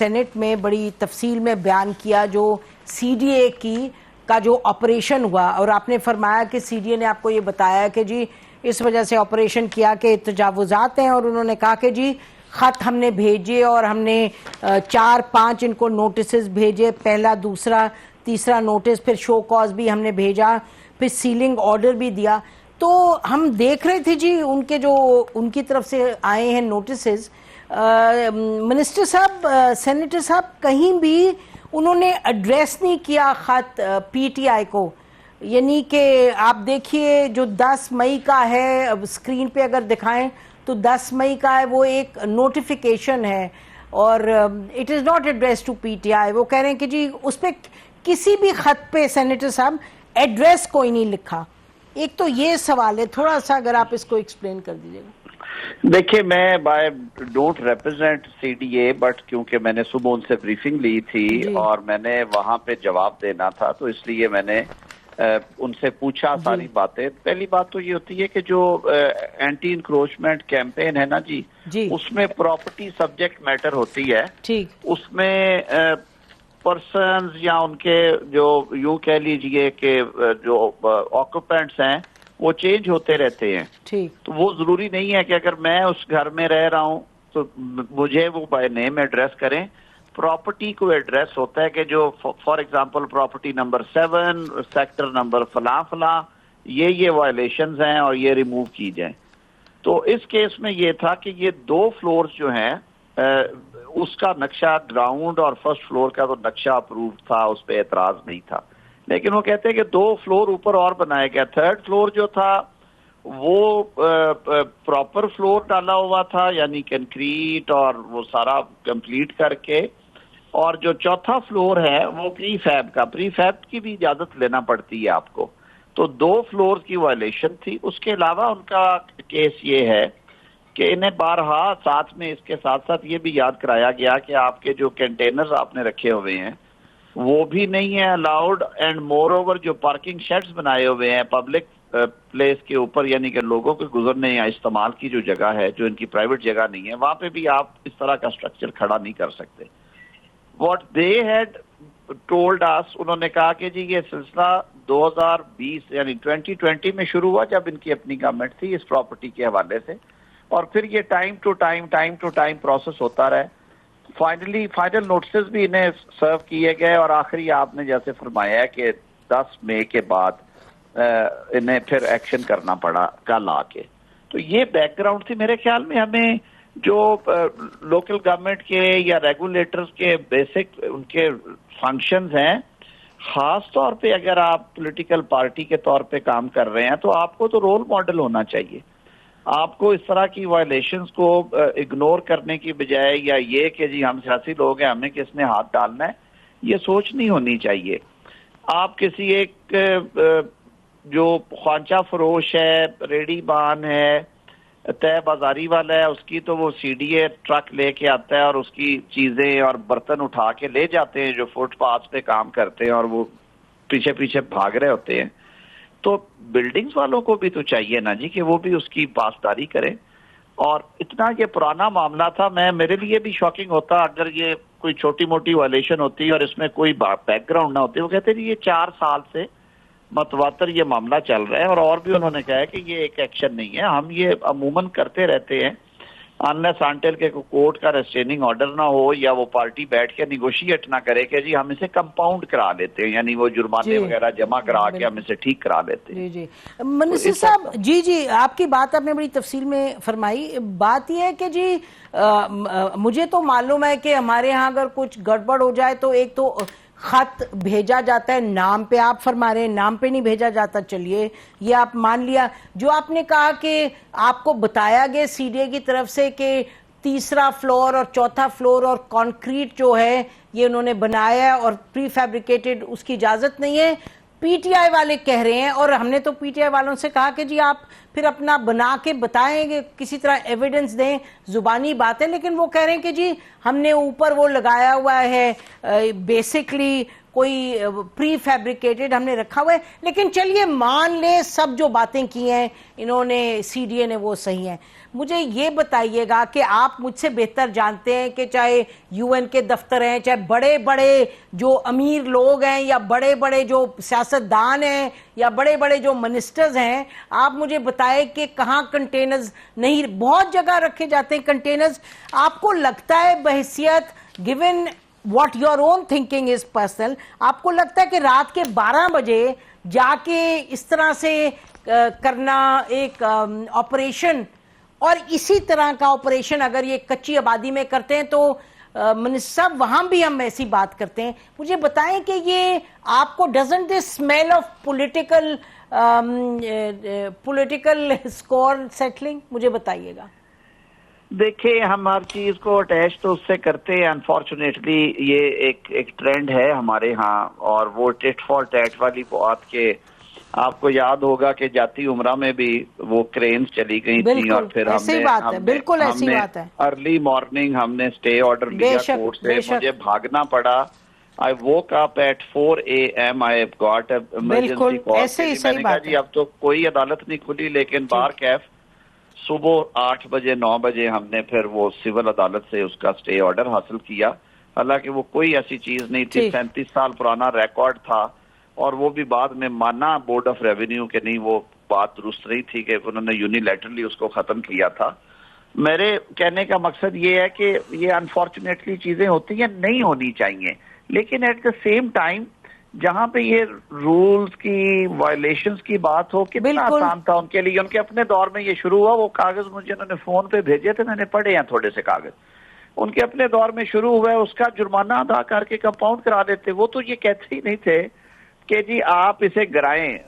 Saint میں بڑی تفصیل میں بیان کیا جو سی ڈی اے کا جو آپریشن ہوا، اور آپ نے فرمایا کہ سی ڈی اے نے آپ کو یہ بتایا کہ جی اس وجہ سے آپریشن کیا کہ تجاوزات ہیں، اور انہوں نے کہا کہ جی خط ہم نے بھیجے اور ہم نے 4-5 ان کو نوٹسز بھیجے، پہلا دوسرا تیسرا نوٹس، پھر شو کاز بھی ہم نے بھیجا، پھر سیلنگ آرڈر بھی دیا۔ تو ہم دیکھ رہے تھے جی ان کی طرف سے آئے ہیں نوٹسز، منسٹر صاحب، سینیٹر صاحب، کہیں بھی انہوں نے ایڈریس نہیں کیا خط پی ٹی آئی کو، یعنی کہ آپ دیکھیے جو 10 مئی کا ہے، اسکرین پہ اگر دکھائیں تو 10 مئی کا ہے، وہ ایک نوٹیفیکیشن ہے اور it is not address to P T I. وہ کہہ رہے ہیں کہ جی اس پہ کسی بھی خط پہ سینیٹر صاحب ایڈریس کوئی نہیں لکھا۔ ایک تو یہ سوال ہے، تھوڑا سا اگر آپ اس کو ایکسپلین کر دیجیے گا۔ دیکھیے، میں don't represent C D A, but کیونکہ میں نے صبح ان سے بریفنگ لی تھی اور میں نے وہاں پہ جواب دینا تھا، تو اس لیے میں نے ان سے پوچھا ساری باتیں۔ پہلی بات تو یہ ہوتی ہے کہ جو اینٹی انکروچمنٹ کیمپین ہے نا جی، اس میں پراپرٹی سبجیکٹ میٹر ہوتی ہے، اس میں پرسنز یا ان کے جو یوں کہہ لیجئے کہ جو آکوپینٹس ہیں وہ چینج ہوتے رہتے ہیں، تو وہ ضروری نہیں ہے کہ اگر میں اس گھر میں رہ رہا ہوں تو مجھے وہ بائی نیم ایڈریس کریں۔ پراپرٹی کو ایڈریس ہوتا ہے کہ جو for example property number 7 sector number فلاں فلاں یہ وائلیشنز ہیں اور یہ ریموو کی جائیں۔ تو اس کیس میں یہ تھا کہ یہ 2 فلورز جو ہیں اس کا نقشہ گراؤنڈ اور فرسٹ فلور کا تو نقشہ اپروو تھا، اس پہ اعتراض نہیں تھا، لیکن وہ کہتے ہیں کہ 2 فلور اوپر اور بنایا گیا۔ 3rd فلور جو تھا وہ پراپر فلور ڈالا ہوا تھا، یعنی کنکریٹ اور وہ سارا کمپلیٹ کر کے، اور جو 4تھا فلور ہے وہ پری فیب کی بھی اجازت لینا پڑتی ہے آپ کو، تو 2 فلور کی وائلیشن تھی۔ اس کے علاوہ ان کا کیس یہ ہے کہ انہیں بارہا ساتھ میں اس کے ساتھ ساتھ یہ بھی یاد کرایا گیا کہ آپ کے جو کنٹینرز آپ نے رکھے ہوئے ہیں وہ بھی نہیں ہے الاؤڈ، اینڈ مور اوور جو پارکنگ شیڈز بنائے ہوئے ہیں پبلک پلیس کے اوپر، یعنی کہ لوگوں کے گزرنے یا استعمال کی جو جگہ ہے جو ان کی پرائیویٹ جگہ نہیں ہے، وہاں پہ بھی آپ اس طرح کا سٹرکچر کھڑا نہیں کر سکتے۔ What they had told us, انہوں نے کہا کہ جی یہ سلسلہ 2020 یعنی 2020 میں شروع ہوا جب ان کی اپنی گورنمنٹ تھی اس پراپرٹی کے حوالے سے، اور پھر یہ ٹائم ٹو ٹائم پروسیس ہوتا رہا۔ فائنل نوٹسز بھی انہیں سرو کیے گئے، اور آخری آپ نے جیسے فرمایا ہے کہ 10 مئی کے بعد انہیں پھر ایکشن کرنا پڑا کل آ کے۔ تو یہ بیک گراؤنڈ تھی۔ میرے خیال میں ہمیں جو لوکل گورنمنٹ کے یا ریگولیٹرز کے بیسک ان کے فنکشنز ہیں، خاص طور پہ اگر آپ پولیٹیکل پارٹی کے طور پہ کام کر رہے ہیں تو آپ کو تو رول ماڈل ہونا چاہیے۔ آپ کو اس طرح کی وائلیشنز کو اگنور کرنے کی بجائے یا یہ کہ جی ہم سیاسی لوگ ہیں ہمیں کس نے ہاتھ ڈالنا ہے، یہ سوچ نہیں ہونی چاہیے۔ آپ کسی ایک جو خوانچہ فروش ہے، ریڑی بان ہے، طے بازاری والا ہے، اس کی تو وہ سی ڈی اے ٹرک لے کے آتا ہے اور اس کی چیزیں اور برتن اٹھا کے لے جاتے ہیں جو فٹ پاتھ پہ کام کرتے ہیں، اور وہ پیچھے بھاگ رہے ہوتے ہیں۔ تو بلڈنگز والوں کو بھی تو چاہیے نا جی کہ وہ بھی اس کی پاسداری کریں۔ اور اتنا یہ پرانا معاملہ تھا، میرے لیے بھی شاکنگ ہوتا اگر یہ کوئی چھوٹی موٹی وائلیشن ہوتی اور اس میں کوئی بیک گراؤنڈ نہ ہوتی۔ وہ کہتے ہیں یہ 4 سال سے متواتر یہ معاملہ چل رہا ہے، اور بھی انہوں نے کہا ہے کہ یہ ایک ایکشن نہیں ہے، ہم یہ عموماً کرتے رہتے ہیں انلیس انٹل کے کورٹ کا ریسٹریننگ آرڈر نہ ہو یا وہ پارٹی بیٹھ کے نیگوشیٹ نہ کرے کہ جی ہم اسے کمپاؤنڈ کرا لیتے ہیں، یعنی وہ جرمانے وغیرہ جمع کرا کے ہم اسے ٹھیک کرا لیتے ہیں۔ جی منسٹر صاحب، جی آپ کی بات آپ نے بڑی تفصیل میں فرمائی۔ بات یہ ہے کہ جی مجھے تو معلوم ہے کہ ہمارے ہاں اگر کچھ گڑبڑ ہو جائے تو ایک تو خط بھیجا جاتا ہے نام پہ، آپ فرما رہے ہیں نام پہ نہیں بھیجا جاتا، چلیے یہ آپ مان لیا۔ جو آپ نے کہا کہ آپ کو بتایا گیا سی ڈی اے کی طرف سے کہ 3را فلور اور 4تھا فلور اور کانکریٹ جو ہے یہ انہوں نے بنایا ہے اور پری فیبریکیٹڈ اس کی اجازت نہیں ہے، پی ٹی آئی والے کہہ رہے ہیں، اور ہم نے تو پی ٹی آئی والوں سے کہا کہ جی آپ پھر اپنا بنا کے بتائیں گے, کسی طرح ایویڈنس دیں, زبانی باتیں, لیکن وہ کہہ رہے ہیں کہ جی ہم نے اوپر وہ لگایا ہوا ہے, بیسکلی کوئی پری فیبریکیٹڈ ہم نے رکھا ہوا ہے. لیکن چلیے مان لیں سب جو باتیں کی ہیں انہوں نے, سی ڈی اے نے, وہ صحیح ہیں. مجھے یہ بتائیے گا کہ آپ مجھ سے بہتر جانتے ہیں کہ چاہے یو این کے دفتر ہیں, چاہے بڑے بڑے جو امیر لوگ ہیں, یا بڑے بڑے جو سیاستدان ہیں, یا بڑے بڑے جو منسٹرز ہیں, آپ مجھے بتائیں کہ کہاں کنٹینرز نہیں, بہت جگہ رکھے جاتے ہیں کنٹینرز. آپ کو لگتا ہے بحیثیت given what your own thinking is personal, آپ کو لگتا ہے کہ رات کے 12 بجے جا کے اس طرح سے کرنا ایک آپریشن, اور اسی طرح کا آپریشن اگر یہ کچی آبادی میں کرتے ہیں تو منسٹر صاحب وہاں بھی ہم ایسی بات کرتے ہیں. مجھے بتائیں کہ یہ آپ کو doesn't this smell of political score settling, مجھے بتائیے گا. دیکھیں ہم ہر چیز کو اٹیچ تو اس سے کرتے ہیں, انفارچونیٹلی یہ ایک ٹرینڈ ہے ہمارے ہاں, اور وہ ٹٹ فار ٹیٹ والی بات کہ آپ کو یاد ہوگا کہ جاتی عمرہ میں بھی وہ کرینز چلی گئی تھیں, اور پھر ہم نے ارلی مارننگ ہم نے اسٹے آرڈر لیا کورٹ سے, مجھے بھاگنا پڑا. I woke up at 4 AM, I got an emergency call. میں نے کہا جی اب تو کوئی عدالت نہیں کھلی, لیکن بار کیف صبح 8 بجے 9 بجے ہم نے پھر وہ سول عدالت سے اس کا اسٹے آرڈر حاصل کیا. حالانکہ وہ کوئی ایسی چیز نہیں تھی, 37 سال پرانا ریکارڈ تھا, اور وہ بھی بعد میں مانا بورڈ آف ریونیو کہ نہیں وہ بات درست نہیں تھی کہ انہوں نے یونیلیٹرلی اس کو ختم کیا تھا. میرے کہنے کا مقصد یہ ہے کہ یہ انفارچونیٹلی چیزیں ہوتی ہیں, نہیں ہونی چاہیے, لیکن ایٹ دا سیم ٹائم جہاں پہ یہ رولز کی وائلیشنز کی بات ہو, کتنا آسان تھا ان کے لیے. ان کے اپنے دور میں یہ شروع ہوا, وہ کاغذ مجھے انہوں نے فون پہ بھیجے تھے, میں نے پڑھے ہیں تھوڑے سے کاغذ, ان کے اپنے دور میں شروع ہوا ہے. اس کا جرمانہ ادا کر کے کمپاؤنڈ کرا دیتے. وہ تو یہ کہتے ہی نہیں تھے کہ جی آپ اسے گرائیں.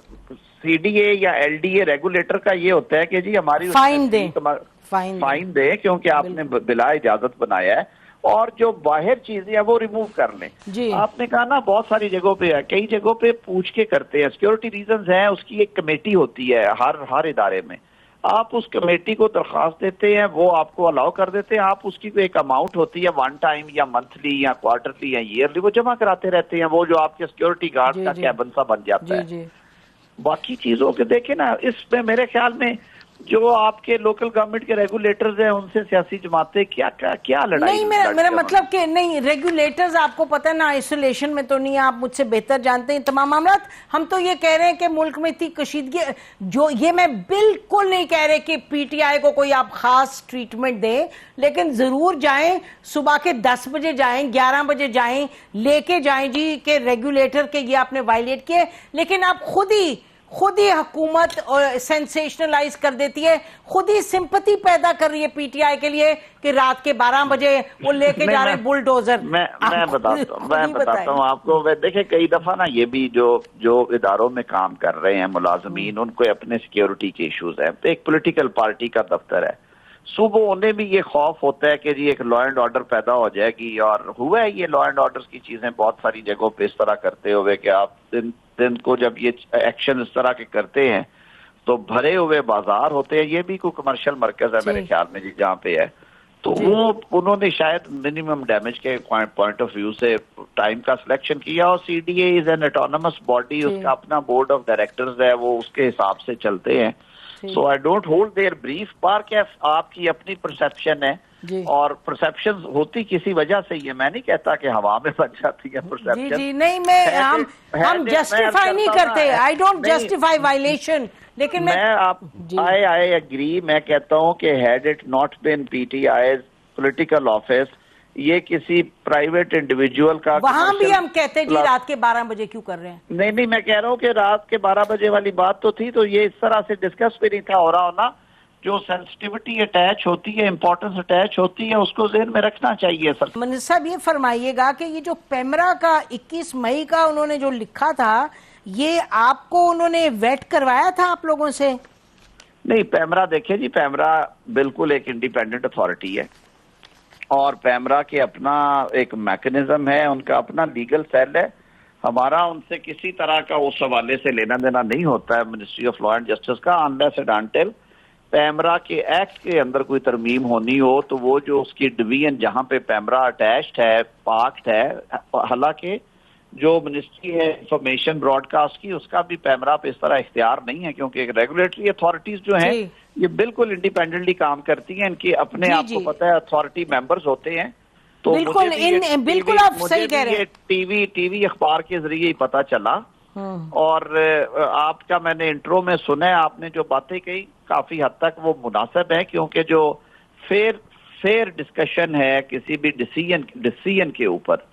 سی ڈی اے یا ایل ڈی اے ریگولیٹر کا یہ ہوتا ہے کہ جی ہماری فائن دیں کیونکہ آپ نے بلا اجازت بنایا ہے, اور جو باہر چیزیں ہیں وہ ریموو کر لیں. آپ نے کہا نا بہت ساری جگہوں پہ ہے, کئی جگہوں پہ پوچھ کے کرتے ہیں, سیکورٹی ریزنز ہیں, اس کی ایک کمیٹی ہوتی ہے ہر ادارے میں, آپ اس کمیٹی کو درخواست دیتے ہیں, وہ آپ کو الاؤ کر دیتے ہیں, آپ اس کی ایک اماؤنٹ ہوتی ہے 1 ٹائم یا منتھلی یا کوارٹرلی یا ایئرلی, وہ جمع کراتے رہتے ہیں, وہ جو آپ کے سیکورٹی گارڈ کا کیبن سا بن جاتا ہے. باقی چیزوں کے دیکھیں نا, اس میں میرے خیال میں جو آپ کے لوکل گورنمنٹ کے ریگولیٹرز ہیں ان سے سیاسی جماعتیں کیا لڑائی. نہیں, میرا مطلب کہ نہیں, ریگولیٹرز آپ کو پتہ نا آئسولیشن میں تو نہیں, آپ مجھ سے بہتر جانتے ہیں تمام معاملات. ہم تو یہ کہہ رہے ہیں کہ ملک میں اتنی کشیدگی, جو یہ میں بالکل نہیں کہہ رہے کہ پی ٹی آئی کو کوئی آپ خاص ٹریٹمنٹ دیں, لیکن ضرور جائیں, صبح کے 10 بجے جائیں, 11 بجے جائیں, لے کے جائیں جی کہ ریگولیٹر کے یہ آپ نے وائلیٹ کیے. لیکن آپ خود ہی حکومت سینسیشنلائز کر دیتی ہے, خود ہی سمپتی پیدا کر رہی ہے پی ٹی آئی کے لیے کہ رات کے 12 بجے وہ لے کے جا رہے ہیں بلڈوزر. میں بتاتا ہوں آپ کو. دیکھیں کئی دفعہ نا یہ بھی جو اداروں میں کام کر رہے ہیں ملازمین, ان کو اپنے سیکیورٹی کے ایشوز ہیں. ایک پولیٹیکل پارٹی کا دفتر ہے, صبح انہیں بھی یہ خوف ہوتا ہے کہ جی ایک لا اینڈ آرڈر پیدا ہو جائے گی, اور ہوا ہے یہ لا اینڈ آرڈر کی چیزیں بہت ساری جگہوں پہ اس طرح کرتے ہوئے کہ آپ دن کو جب یہ ایکشن اس طرح کے کرتے ہیں تو بھرے ہوئے بازار ہوتے ہیں. یہ بھی کوئی کمرشل مرکز ہے میرے خیال میں جی جہاں پہ ہے, تو وہ انہوں نے شاید منیمم ڈیمیج کے پوائنٹ آف ویو سے ٹائم کا سلیکشن کیا, اور C D A is an autonomous body, اس کا اپنا بورڈ آف ڈائریکٹرز ہے, وہ اس کے حساب سے چلتے ہیں. So I don't hold their brief. بار کیا آپ کی اپنی پرسپشن ہے, اور پرسپشن ہوتی کسی وجہ سے, یہ میں نہیں کہتا کہ ہوا میں بن جاتی ہے پرسپشن. جی نہیں, ہم جسٹیفائی نہیں کرتے, آئی ڈونٹ جسٹیفائی وائلیشن, لیکن میں آئی ایگری. میں کہتا ہوں کہ had it not been P T I's political office, یہ کسی پرائیویٹ انڈیویجول کا, وہاں بھی ہم کہتے جی رات کے 12 بجے کیوں کر رہے ہیں. نہیں, میں کہہ رہا ہوں کہ رات کے 12 بجے والی بات تو تھی, تو یہ اس طرح سے ڈسکس بھی نہیں تھا ہو رہا ہونا. جو سینسٹیوٹی اٹیچ ہوتی ہے, امپورٹنس اٹیچ ہوتی ہے, اس کو ذہن میں رکھنا چاہیے. سر منسٹر صاحب یہ فرمائیے گا کہ یہ جو پیمرا کا 21 مئی کا انہوں نے جو لکھا تھا, یہ آپ کو انہوں نے ویٹ کروایا تھا آپ لوگوں سے؟ نہیں, پیمرا دیکھیں جی, پیمرا بالکل ایک انڈیپینڈنٹ اتھارٹی ہے, اور پیمرا کے اپنا ایک میکنزم ہے, ان کا اپنا لیگل سیل ہے. ہمارا ان سے کسی طرح کا اس حوالے سے لینا دینا نہیں ہوتا ہے ministry of law and justice کا، انلیس اینڈ انٹل پیمرا کے ایکٹ کے اندر کوئی ترمیم ہونی ہو تو وہ جو اس کی ڈویژن جہاں پہ پیمرا اٹیچڈ ہے، پاکڈ ہے، حالانکہ جو منسٹری ہے انفارمیشن براڈ کاسٹ کی، اس کا بھی پیمرا پہ اس طرح اختیار نہیں ہے، کیونکہ ریگولیٹری اتھارٹیز جو ہیں یہ بالکل انڈیپینڈنٹلی کام کرتی ہیں، ان کی اپنے آپ کو پتہ ہے اتھارٹی ممبرز ہوتے ہیں. تو بالکل آپ صحیح کہہ رہے ہیں. ٹی وی اخبار کے ذریعے ہی پتا چلا، اور آپ کا میں نے انٹرو میں سنا، آپ نے جو باتیں کہی کافی حد تک وہ مناسب ہے، کیونکہ جو فیئر ڈسکشن ہے کسی بھی ڈیسیژن کے اوپر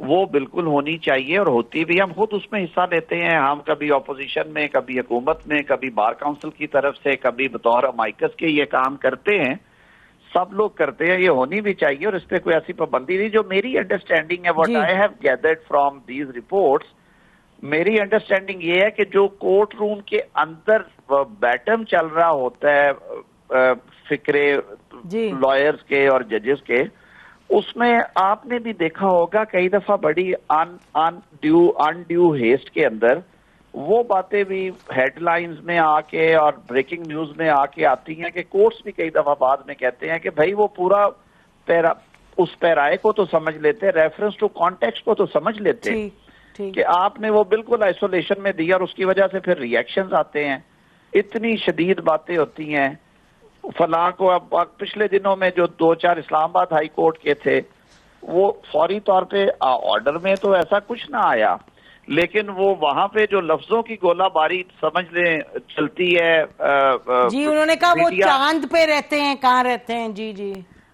وہ بالکل ہونی چاہیے، اور ہوتی بھی. ہم خود اس میں حصہ لیتے ہیں، ہم کبھی اپوزیشن میں، کبھی حکومت میں، کبھی بار کونسل کی طرف سے، کبھی بطور امائکس کے یہ کام کرتے ہیں، سب لوگ کرتے ہیں، یہ ہونی بھی چاہیے، اور اس پہ کوئی ایسی پابندی نہیں. جو میری انڈرسٹینڈنگ ہے، what I have gathered from these reports, میری انڈرسٹینڈنگ یہ ہے کہ جو کورٹ روم کے اندر بیٹم چل رہا ہوتا ہے فکرے لائرز کے اور ججز کے، اس میں آپ نے بھی دیکھا ہوگا کئی دفعہ بڑی انڈیو ہیسٹ کے اندر وہ باتیں بھی ہیڈ لائنز میں آ کے اور بریکنگ نیوز میں آ کے آتی ہیں کہ کورٹس بھی کئی دفعہ بعد میں کہتے ہیں کہ بھائی وہ پورا اس پیرائے کو تو سمجھ لیتے، ریفرنس ٹو کانٹیکسٹ کو تو سمجھ لیتے، کہ آپ نے وہ بالکل آئسولیشن میں دیا اور اس کی وجہ سے پھر ری ایکشنز آتے ہیں، اتنی شدید باتیں ہوتی ہیں. فلاں کو اب پچھلے دنوں میں جو 2-4 اسلام آباد ہائی کورٹ کے تھے، وہ فوری طور پہ آرڈر میں تو ایسا کچھ نہ آیا، لیکن وہ وہاں پہ جو لفظوں کی گولہ باری سمجھ لیں چلتی ہے. جی انہوں نے کہا وہ چاند پہ رہتے ہیں، کہاں رہتے ہیں. جی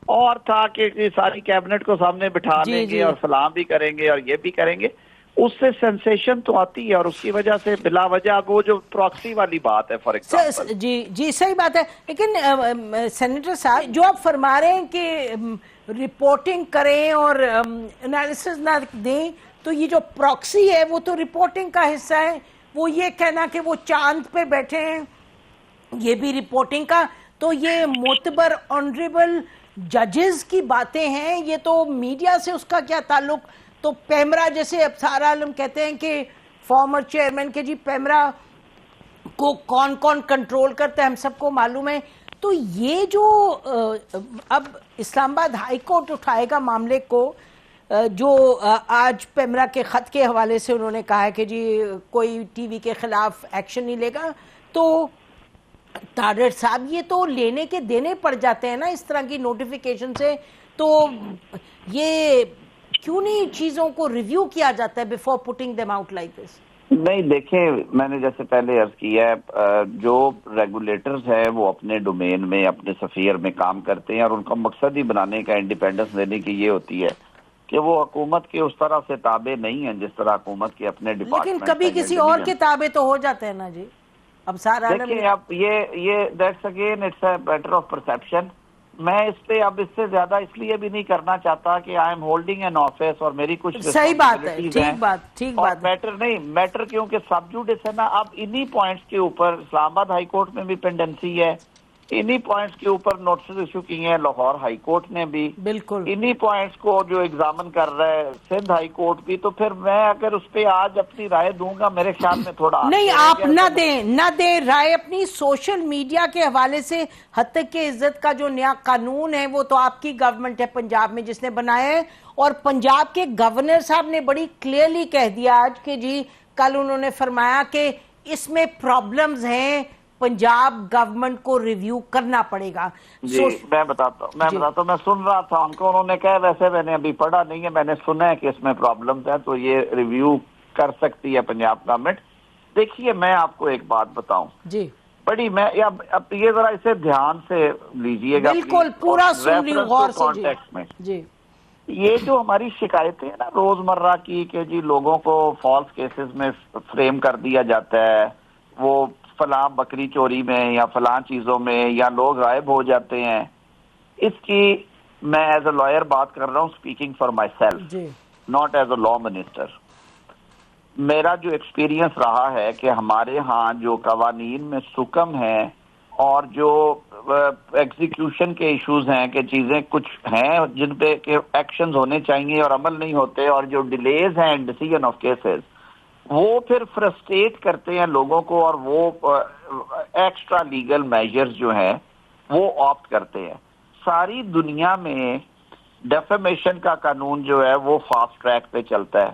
اور تھا کہ ساری کیبنٹ کو سامنے بٹھا لیں گے اور سلام بھی کریں گے اور یہ بھی کریں گے. اس سے سینسیشن تو آتی ہے، اور اس کی وجہ سے بلا وجہ وہ جو پراکسی والی بات ہے فار ایگزامپل. جی صحیح بات ہے، لیکن سینیٹر صاحب جو آپ فرما رہے ہیں کہ رپورٹنگ کریں اور انالیسز نہ دیں، تو یہ جو پراکسی ہے وہ تو رپورٹنگ کا حصہ ہے. وہ یہ کہنا کہ وہ چاند پہ بیٹھے ہیں یہ بھی رپورٹنگ کا. تو یہ معتبر آنریبل ججز کی باتیں ہیں، یہ تو میڈیا سے اس کا کیا تعلق. تو پیمرا جیسے ابصار عالم کہتے ہیں کہ فارمر چیئرمین کے، جی پیمرا کو کون کون کنٹرول کرتا ہے ہم سب کو معلوم ہے. تو یہ جو اب اسلام آباد ہائی کورٹ اٹھائے گا معاملے کو، جو آج پیمرا کے خط کے حوالے سے انہوں نے کہا ہے کہ جی کوئی ٹی وی کے خلاف ایکشن نہیں لے گا، تو تارڑ صاحب یہ تو لینے کے دینے پڑ جاتے ہیں نا اس طرح کی نوٹیفیکیشن سے. تو یہ کیوں نہیں چیزوں کو ریویو کیا جاتا ہے before putting them out like this? نہیں دیکھیں، میں نے جیسے پہلے عرض کیا ہے، جو ریگولیٹرز ہیں وہ اپنے ڈومین میں، اپنے سفیر میں کام کرتے ہیں، اور ان کا مقصد ہی بنانے کا، انڈیپینڈنس دینے کی یہ ہوتی ہے کہ وہ حکومت کے اس طرح سے تابع نہیں ہیں جس طرح حکومت کے اپنے ڈپارٹمنٹ. لیکن کبھی کسی اور کے تابع تو ہو جاتے ہیں نا جی. اب سارا دیکھیں اب یہ that's again it's a matter of perception. میں اس پہ اب اس سے زیادہ اس لیے بھی نہیں کرنا چاہتا کہ I am holding N office اور میری کچھ صحیح بات ہے. ٹھیک بات. میٹر کیونکہ سب جوڈس ہے نا. اب انہی پوائنٹس کے اوپر اسلام آباد ہائی کورٹ میں بھی پینڈنسی ہے، انہی پوائنٹس کے اوپر نوٹسز ایشو کیے ہیں لاہور ہائی کورٹ نے بھی، بالکل انہی پوائنٹس کو جو ایگزامن کر رہا ہے سندھ ہائی کورٹ بھی. تو پھر میں اگر اس پہ آج اپنی رائے دوں گا، میرے خیال میں تھوڑا نہیں، آپ نہ دیں رائے اپنی. سوشل میڈیا کے حوالے سے حتیٰ کہ عزت کا جو نیا قانون ہے وہ تو آپ کی گورنمنٹ ہے پنجاب میں جس نے بنایا ہے، اور پنجاب کے گورنر صاحب نے بڑی کلیئرلی کہہ دیا آج کہ جی کل انہوں نے فرمایا کہ اس میں پرابلمز ہیں، پنجاب گورنمنٹ کو ریویو کرنا پڑے گا. جی میں بتاتا ہوں، میں سن رہا تھا ان کو، انہوں نے کہا ویسے میں نے ابھی پڑھا نہیں ہے، میں نے سنا ہے کہ اس میں پرابلمز ہیں تو یہ ریویو کر سکتی ہے پنجاب گورنمنٹ. دیکھیے میں آپ کو ایک بات بتاؤں جی بڑی، میں اب یہ ذرا اسے دھیان سے لیجئے گا بالکل پورا سن رہی ہوں غور سے. کانٹیکسٹ میں جی یہ جو ہماری شکایتیں ہیں نا روزمرہ کی کہ جی لوگوں کو فالس کیسز میں فریم کر دیا جاتا ہے، وہ فلاں بکری چوری میں یا فلاں چیزوں میں، یا لوگ غائب ہو جاتے ہیں، اس کی میں ایز اے لائر بات کر رہا ہوں، speaking for my self, not as a law minister. میرا جو ایکسپیرینس رہا ہے کہ ہمارے ہاں جو قوانین میں سکم ہیں اور جو ایگزیکیوشن کے ایشوز ہیں کہ چیزیں کچھ ہیں جن پہ کہ ایکشنز ہونے چاہیے اور عمل نہیں ہوتے، اور جو ڈیلیز ہیں ڈیسیژن آف کیسز، وہ پھر فرسٹریٹ کرتے ہیں لوگوں کو اور وہ ایکسٹرا لیگل میجرز جو ہیں وہ آپٹ کرتے ہیں. ساری دنیا میں ڈیفیمیشن کا قانون جو ہے وہ فاسٹ ٹریک پہ چلتا ہے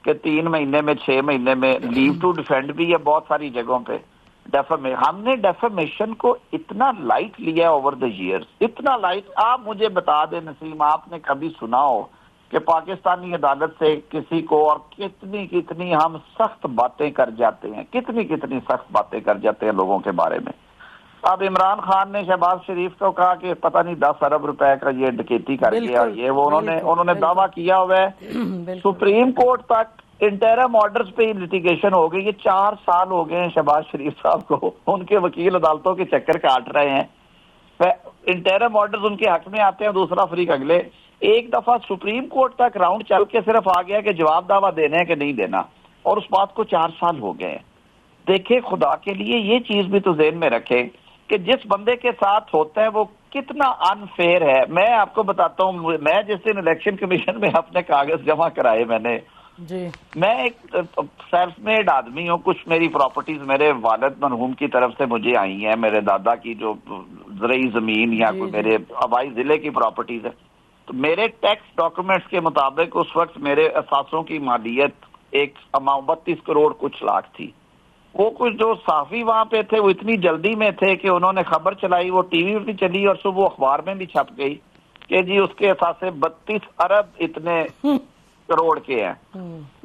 کہ 3 مہینے میں 6 مہینے میں لیو ٹو ڈیفینڈ بھی ہے بہت ساری جگہوں پہ. ہم نے ڈیفیمیشن کو اتنا لائٹ لیا اوور دا ایئرز، اتنا لائٹ. آپ مجھے بتا دیں نسیم، آپ نے کبھی سنا ہو کہ پاکستانی عدالت سے کسی کو، اور کتنی کتنی ہم سخت باتیں کر جاتے ہیں، کتنی سخت باتیں کر جاتے ہیں لوگوں کے بارے میں. اب عمران خان نے شہباز شریف کو کہا کہ پتہ نہیں 10 ارب روپے کا یہ ڈکیتی کر گیا، یہ وہ انہوں نے دعویٰ کیا ہوا ہے. سپریم کورٹ تک انٹرم آرڈرز پہ لیٹیگیشن ہو گئی. یہ 4 سال ہو گئے ہیں شہباز شریف صاحب کو، ان کے وکیل عدالتوں کے چکر کاٹ رہے ہیں. انٹرم آرڈرز ان کے حق میں آتے ہیں، دوسرا فریق اگلے. ایک دفعہ سپریم کورٹ تک راؤنڈ چل کے صرف آ گیا کہ جواب دعویٰ دینا ہے کہ نہیں دینا، اور اس بات کو 4 سال ہو گئے ہیں. دیکھیں خدا کے لیے یہ چیز بھی تو ذہن میں رکھیں کہ جس بندے کے ساتھ ہوتا ہے وہ کتنا انفیئر ہے. میں آپ کو بتاتا ہوں، میں جس دن الیکشن کمیشن میں اپنے کاغذ جمع کرائے میں ایک سیلف میڈ آدمی ہوں. کچھ میری پراپرٹیز میرے والد مرحوم کی طرف سے مجھے آئی ہیں، میرے دادا کی جو زرعی زمین یا کوئی میرے آبائی ضلع کی پراپرٹیز ہے. تو میرے ٹیکس ڈاکومنٹس کے مطابق اس وقت میرے اثاثوں کی مالیت ایک اماؤنٹ 32 کروڑ کچھ لاکھ تھی. وہ کچھ جو صحافی وہاں پہ تھے وہ اتنی جلدی میں تھے کہ انہوں نے خبر چلائی، وہ ٹی وی بھی چلی اور صبح اخبار میں بھی چھپ گئی کہ جی اس کے اثاثے 32 ارب اتنے کروڑ کے ہیں.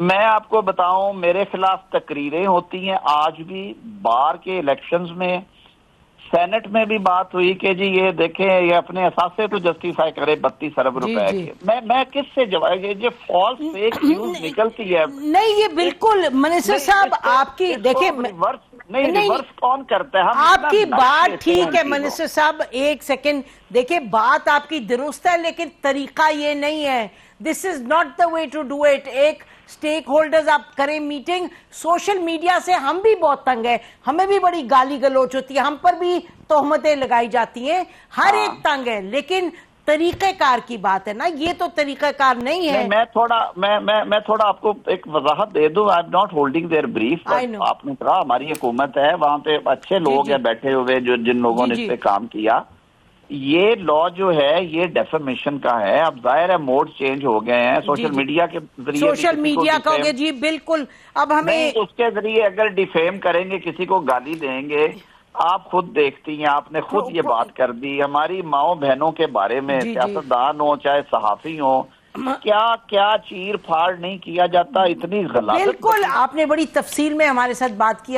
میں آپ کو بتاؤں میرے خلاف تقریریں ہوتی ہیں آج بھی. بار کے الیکشنز میں سینٹ میں بھی بات ہوئی کہ جی یہ دیکھیں یہ اپنے اثاثے تو جسٹیفائی کرے 32 ارب روپے کے. میں کس سے جواب، یہ فالس فیک نیوز نکلتی ہے. نہیں یہ بالکل منسٹر صاحب آپ کی دیکھیں ریورس کون کرتا ہے. آپ کی بات ٹھیک ہے منسٹر صاحب، ایک سیکنڈ دیکھیں، بات آپ کی درست ہے لیکن طریقہ یہ نہیں ہے. This is not the way to do it. ایک سٹیک ہولڈرز آپ کریں میٹنگ. سوشل میڈیا سے ہم بھی بہت تنگ ہیں، ہمیں بھی بڑی گالی گلوچ ہوتی ہے، ہم پر بھی تہمتیں لگائی جاتی ہیں، ہر ایک تنگ ہے، لیکن طریقہ کار کی بات ہے نا، یہ تو طریقہ کار نہیں ہے. میں تھوڑا آپ کو ایک وضاحت دے دوں. I am not holding their brief. آپ نے کہا ہماری حکومت ہے، وہاں پہ اچھے لوگ ہیں بیٹھے ہوئے جن لوگوں نے اس پہ کام کیا. یہ لا جو ہے یہ ڈیفیمیشن کا ہے. اب ظاہر ہے موڈ چینج ہو گئے ہیں سوشل میڈیا کے ذریعے. سوشل میڈیا کا ہو گیا جی بالکل. اب ہمیں اس کے ذریعے اگر ڈیفیم کریں گے، کسی کو گالی دیں گے، آپ خود دیکھتی ہیں، آپ نے خود یہ بات کر دی ہماری ماؤں بہنوں کے بارے میں، سیاستدان ہوں چاہے صحافی ہوں، کیا چیر پھاڑ نہیں کیا جاتا. اتنی غلط. بالکل آپ نے بڑی تفصیل میں ہمارے ساتھ بات کی.